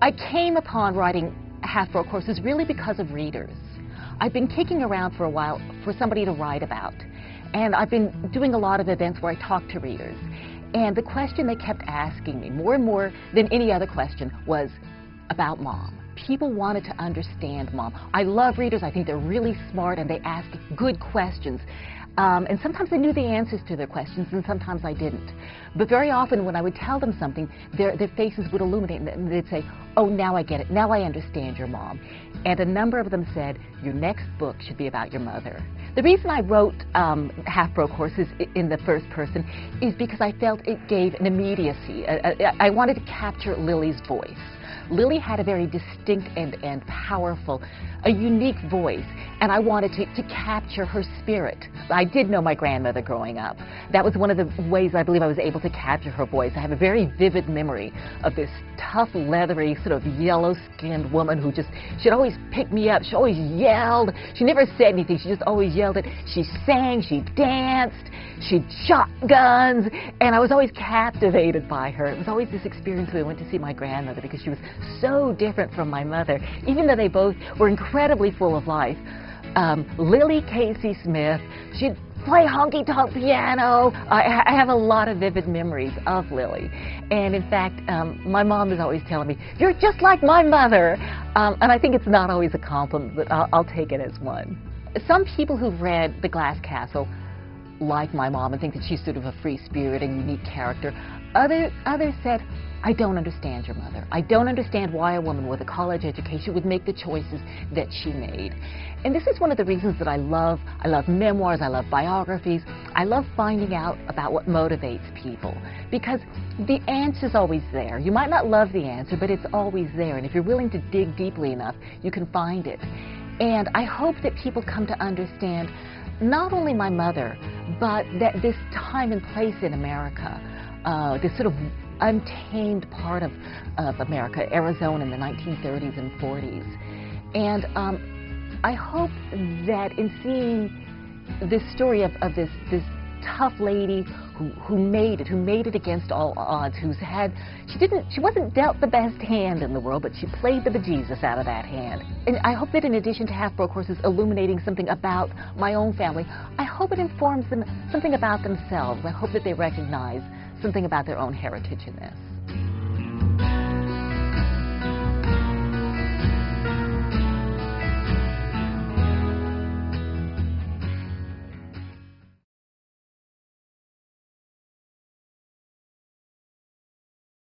I came upon writing half-broke horses really because of readers. I've been kicking around for a while for somebody to write about, and I've been doing a lot of events where I talk to readers. And the question they kept asking me, more and more than any other question, was about Mom. People wanted to understand Mom. I love readers. I think they're really smart and they ask good questions. And sometimes I knew the answers to their questions, and sometimes I didn't. But very often when I would tell them something, their faces would illuminate, and they'd say, "Oh, now I get it. Now I understand your mom." And a number of them said, "Your next book should be about your mother." The reason I wrote Half-Broke Horses in the first person is because I felt it gave an immediacy. I wanted to capture Lily's voice. Lily had a very distinct and powerful, a unique voice, and I wanted to capture her spirit. I did know my grandmother growing up. That was one of the ways I believe I was able to capture her voice. I have a very vivid memory of this tough, leathery, sort of yellow-skinned woman who she'd always pick me up. She always yelled. She never said anything. She just always yelled it. She sang, she danced, she shot guns, and I was always captivated by her. It was always this experience when I went to see my grandmother because she was so different from my mother, even though they both were incredibly full of life. Lily Casey Smith, she'd play honky-tonk piano. I have a lot of vivid memories of Lily. And in fact, my mom is always telling me, "You're just like my mother." And I think it's not always a compliment, but I'll take it as one. Some people who've read The Glass Castle like my mom and think that she's sort of a free spirit and unique character. Others said, "I don't understand your mother. I don't understand why a woman with a college education would make the choices that she made." And this is one of the reasons that I love memoirs, I love biographies. I love finding out about what motivates people, because the answer's always there. You might not love the answer, but it's always there. And if you're willing to dig deeply enough, you can find it. And I hope that people come to understand not only my mother, but that this time and place in America, this sort of untamed part of America, Arizona in the 1930s and 40s. And I hope that in seeing this story of this tough lady who made it against all odds, she wasn't dealt the best hand in the world, but she played the bejesus out of that hand. And I hope that in addition to Half-Broke Horses illuminating something about my own family, I hope it informs them something about themselves. I hope that they recognize something about their own heritage in this.